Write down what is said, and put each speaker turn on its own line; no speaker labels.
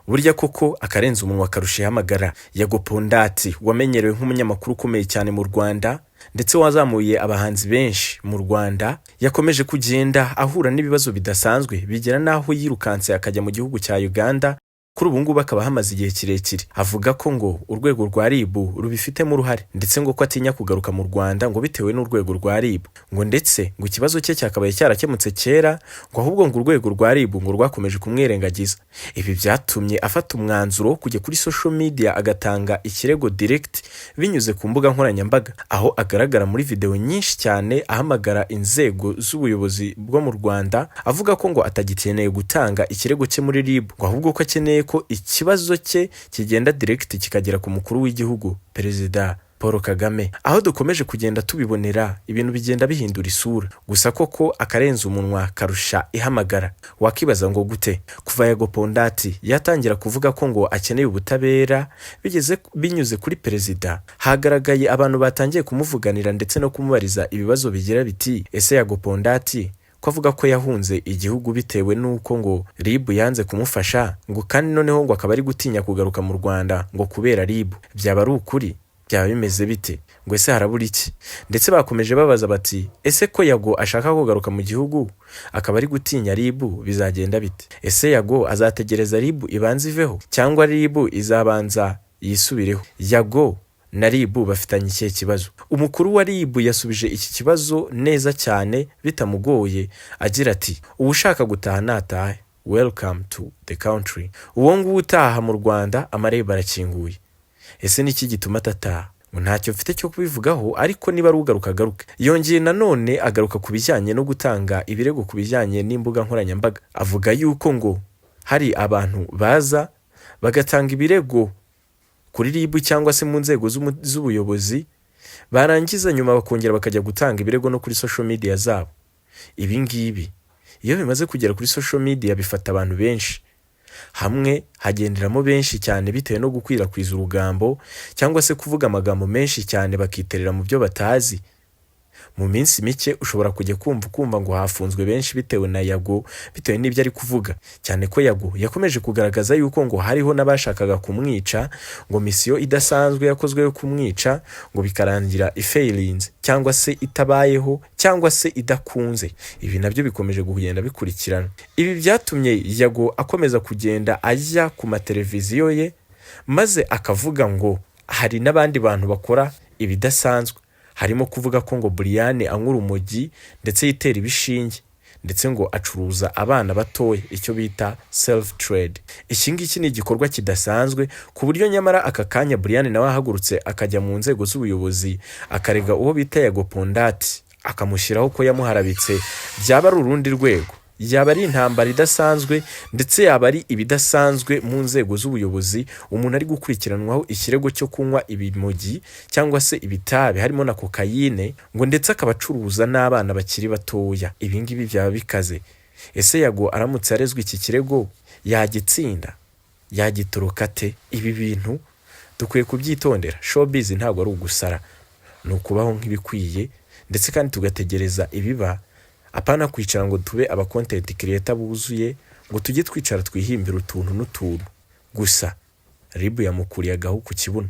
burya koko akarenza umunwa karusha ihamagara. Yago Pondati wamenyerewe nk'umunyamakuru ukomeye cyane mu Rwanda ndetse wazamuye abahanzi benshi mu Rwanda, yakomeje kugenda ahura n'ibibazo bidasanzwe bigera naho yirukanse akajya mu gihugu cya Uganda. Kuri ubu ngubu akaba hamaze igihe kirekire. Avuga ko ngo urwego rwa RIB rubifitemo uruhare ndetse ngo ko atinya kugaruka mu Rwanda ngo bitewe n'urwego rwa RIB, ngo ndetse ngo ikibazo cye cyakabaye cyarakemutse kera, ngo ahubwo ngo urwego rwa RIB ngo rwakomeje kumwirengagiza. Ibi byatumye afata umwanzuro kujya kuri social media agatanga ikirego direct binyuze ku mbuga nkoranyambaga, aho agaragara muri video nyinshi cyane ahamagara inzego z'ubuyobozi bwo mu Rwanda, avuga ko ngo atagikeneye gutanga ikirego cye muri RIB, ngo ahubwo ko akeneye ko ikibazo cye kigenda direct kikagera ku mukuru w'igihugu Perezida Paul Kagame. Aho dukomeje kugenda tubibonera ibintu bigenda bihindura isura, gusa koko akarenza umunwa karusha ihamagara. Wakibaza ngo gute kuva Yago Pondati yatangira kuvuga ko ngo akeneye ubutabera binyuze kuri perezida, hagaragaye abantu batangiye kumuvuganira ndetse no kumubariza ibibazo bigira biti ese Yago Pondati ko avuga ko yahunze igihugu bitewe n'uko ngo RIB yanze kumufasha, ngo kandi noneho ngo akaba ari gutinya kugaruka mu Rwanda ngo kubera RIB, byaba ari ukuri? Byaba bimeze bite? Ngo ese harabura iki? Ndetse bakomeje babaza bati ese ko Yago ashaka kugaruka mu gihugu akaba ari gutinya RIB bizagenda bite? Ese Yago azategereza RIB ibanze iveho cyangwa RIB izabanza yisubireho? Yago na RIB bafitanye ikihe kibazo? Umukuru wa RIB yasubije iki kibazo neza cyane bitamugoye agira ati ushaka gutaha natahe, welcome to the country. Uwo nguwo utaha mu Rwanda amarembo arakinguye. Ese niki gituma atataha? Ngo ntacyo mfite cyo kubivugaho, ariko niba ari ugaruka agaruke. Yongeye nanone agaruka ku bijyanye no gutanga ibirego ku bijyanye n'imbuga nkoranyambaga, avuga yuko ngo hari abantu baza bagatanga ibirego kuri RIB cyangwa se mu nzego z'ubuyobozi, barangiza nyuma bakongera bakajya gutanga ibirego no kuri social media zabo. Ibi ngibi iyo bimaze kugera kuri social media bifata abantu benshi, hamwe hagenderamo benshi cyane bitewe no gukwirakwiza urugambo cyangwa se kuvuga amagambo menshi cyane bakiterera mu byo batazi. Mu minsi mike ushobora kujya kumva ngo hafunzwe benshi bitewe na Yago, bitewe n'ibyo ari kuvuga, cyane ko Yago yakomeje kugaragaza yuko ngo hariho n'abashakaga kumwica, ngo misiyo idasanzwe yakozwe yo kumwica ngo bikarangira ifailinze cyangwa se itabayeho cyangwa se idakunze. Ibi nabyo bikomeje kugenda bikurikirana. Ibi byatumye Yago akomeza kugenda ajya ku mateleviziyo ye maze akavuga ngo hari n'abandi bantu bakora ibidasanzwe, harimo kuvuga ko ngo Brian anywa urumogi ndetse yitera ibishinge ndetse ngo acuruza abana batoya, icyo bita self trade. Iki ngiki ni igikorwa kidasanzwe ku buryo nyamara aka kanya Brian nawe ahagurutse akajya mu nzego z'ubuyobozi akarega uwo bita Yago Pondati akamushyiraho ko yamuharabitse, byaba ari urundi rwego, yaba ari intambara idasanzwe ndetse yaba ari ibidasanzwe mu nzego z'ubuyobozi. Umuntu ari gukurikiranwaho ikirego cyo kunywa ibimogi cyangwa se ibitabi harimo na kokayine, ngo ndetse akabacuruza n'abana bakiri batoya. Ibi ngibi byaba bikaze. Ese Yago aramutse arezwe iki kirego yagitsinda? Yagitoroka te? Ibi bintu dukwiye kubyitondera. Showbiz ntabwo ari ugusara, ni ukubaho nk'ibikwiye ndetse kandi tugategereza ibiba, apana kwicara ngo tube aba content creator buzuye ngo tujye twicara twihimbira utuntu n'utuntu gusa. RIB yamukuriye agahu ku kibuno.